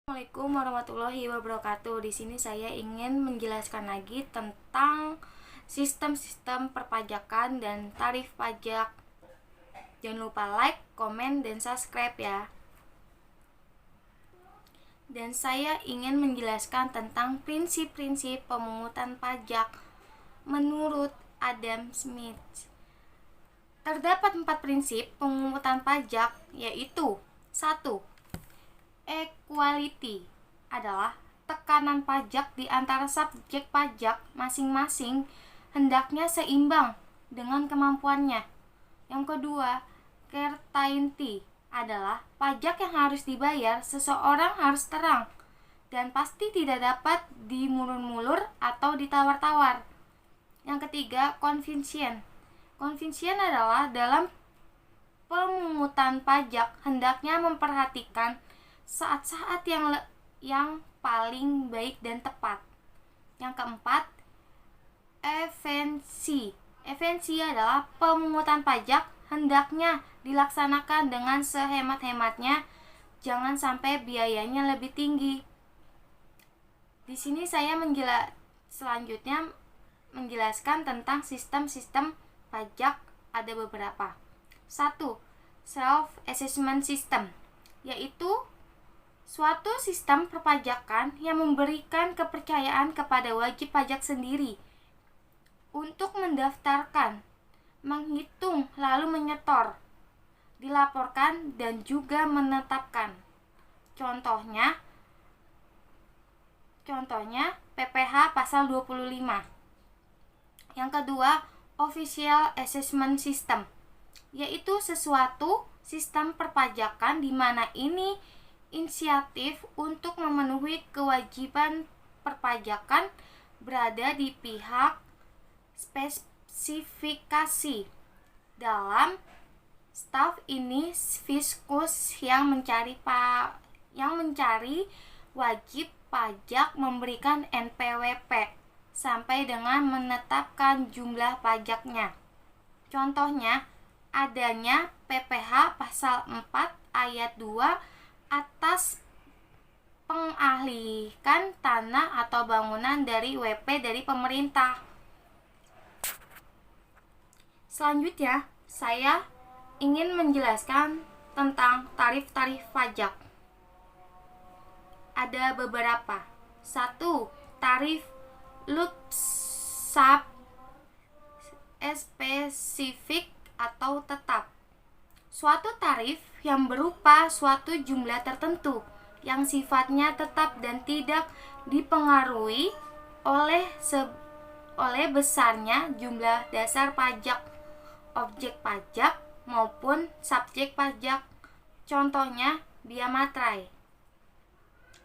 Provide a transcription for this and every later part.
Assalamualaikum warahmatullahi wabarakatuh. Di sini saya ingin menjelaskan lagi tentang sistem-sistem perpajakan dan tarif pajak. Jangan lupa like, komen, dan subscribe ya. Dan saya ingin menjelaskan tentang prinsip-prinsip pemungutan pajak menurut Adam Smith. Terdapat 4 prinsip pemungutan pajak, yaitu 1. Equality adalah tekanan pajak di antara subjek pajak masing-masing hendaknya seimbang dengan kemampuannya. Yang kedua, certainty adalah pajak yang harus dibayar seseorang harus terang dan pasti tidak dapat dimulur-mulur atau ditawar-tawar. Yang ketiga, conviction adalah dalam pemungutan pajak hendaknya memperhatikan saat-saat yang paling baik dan tepat. Yang keempat, efisiensi adalah pemungutan pajak hendaknya dilaksanakan dengan sehemat-hematnya, jangan sampai biayanya lebih tinggi. Di sini saya selanjutnya menjelaskan tentang sistem-sistem pajak. Ada beberapa. 1. Self-assessment system, yaitu suatu sistem perpajakan yang memberikan kepercayaan kepada wajib pajak sendiri untuk mendaftarkan, menghitung, lalu menyetor, dilaporkan, dan juga menetapkan. Contohnya PPh pasal 25. Yang kedua, official assessment system, yaitu sesuatu sistem perpajakan di mana ini inisiatif untuk memenuhi kewajiban perpajakan berada di pihak spesifikasi. Dalam staf ini fiskus yang mencari wajib pajak memberikan NPWP sampai dengan menetapkan jumlah pajaknya. Contohnya adanya PPh pasal 4 ayat 2 atas pengalihan tanah atau bangunan dari WP dari pemerintah. Selanjutnya, saya ingin menjelaskan tentang tarif-tarif pajak. Ada beberapa. 1. Tarif lump-sum spesifik atau tetap. Suatu tarif yang berupa suatu jumlah tertentu yang sifatnya tetap dan tidak dipengaruhi oleh besarnya jumlah dasar pajak, objek pajak maupun subjek pajak. Contohnya biaya materai.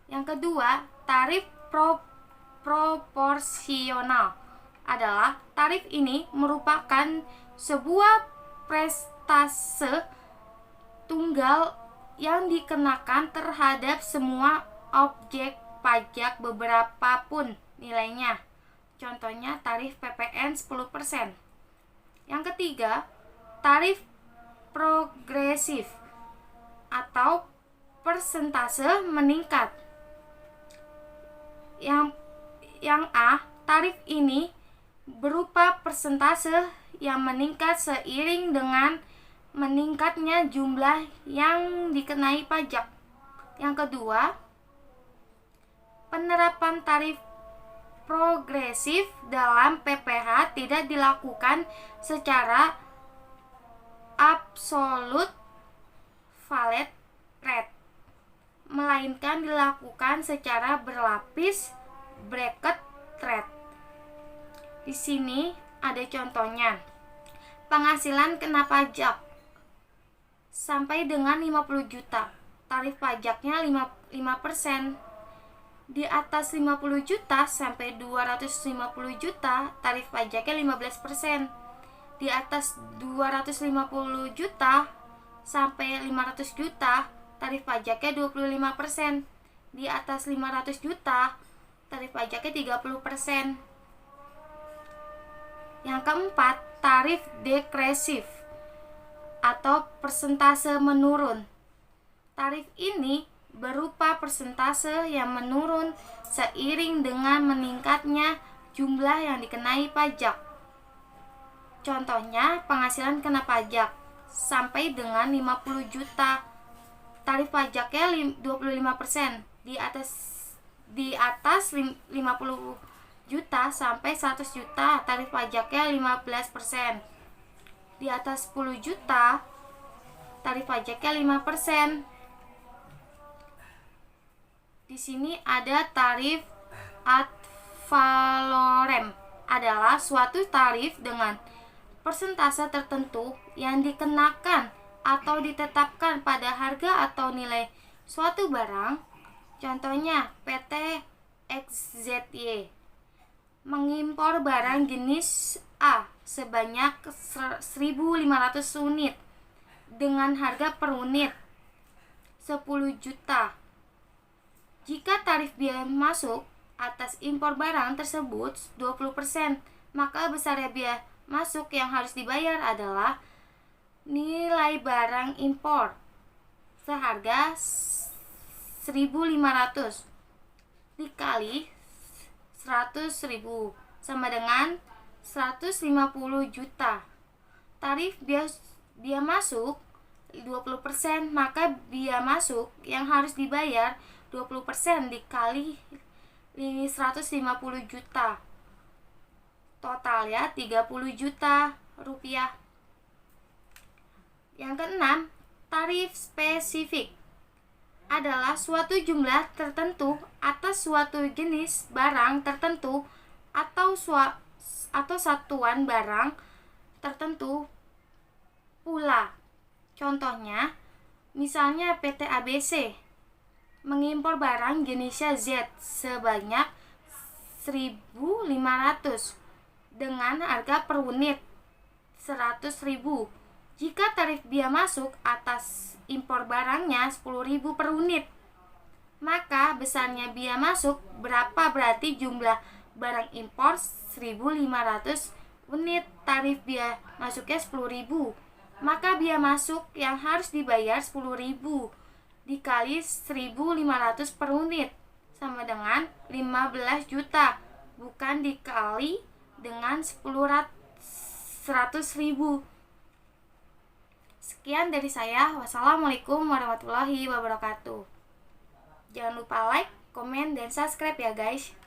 Yang kedua, tarif proporsional adalah tarif ini merupakan sebuah presentase tunggal yang dikenakan terhadap semua objek pajak berapapun nilainya. Contohnya tarif PPN 10%. Yang ketiga, tarif progresif atau persentase meningkat. Yang A, tarif ini berupa persentase yang meningkat seiring dengan meningkatnya jumlah yang dikenai pajak. Yang kedua, penerapan tarif progresif dalam PPh tidak dilakukan secara absolute flat rate, melainkan dilakukan secara berlapis bracket rate. Di sini ada contohnya. Penghasilan kena pajak sampai dengan 50 juta, tarif pajaknya 5%. Di atas 50 juta sampai 250 juta, tarif pajaknya 15%. Di atas 250 juta sampai 500 juta, tarif pajaknya 25%. Di atas 500 juta, tarif pajaknya 30%. Yang keempat, tarif degresif atau persentase menurun. Tarif ini berupa persentase yang menurun seiring dengan meningkatnya jumlah yang dikenai pajak. Contohnya, penghasilan kena pajak sampai dengan 50 juta, tarif pajaknya 25%. Di atas 50 juta sampai 100 juta, tarif pajaknya 15%. Di atas 10 juta, tarif pajaknya 5%. Di sini ada tarif ad valorem, adalah suatu tarif dengan persentase tertentu yang dikenakan atau ditetapkan pada harga atau nilai suatu barang. Contohnya, PT XZY mengimpor barang jenis A sebanyak 1.500 unit dengan harga per unit 10 juta. Jika tarif biaya masuk atas impor barang tersebut 20%, maka besarnya biaya masuk yang harus dibayar adalah nilai barang impor seharga 1.500 dikali 100.000 sama dengan 150 juta. Tarif biaya masuk 20%, maka biaya masuk yang harus dibayar 20% dikali 150 juta. Totalnya 30 juta rupiah. Yang keenam, tarif spesifik adalah suatu jumlah tertentu atas suatu jenis barang tertentu atau satuan barang tertentu pula. Contohnya, misalnya PT ABC mengimpor barang jenisnya Z sebanyak 1.500 dengan harga per unit 100.000. Jika tarif biaya masuk atas impor barangnya 10.000 per unit, maka besarnya biaya masuk berapa? Berarti jumlah barang impor 1.500 unit, tarif biaya masuknya 10.000, maka biaya masuk yang harus dibayar 10.000 dikali 1.500 per unit sama dengan 15 juta, bukan dikali dengan 100.000. Sekian dari saya. Wassalamualaikum warahmatullahi wabarakatuh. Jangan lupa like, komen, dan subscribe ya guys.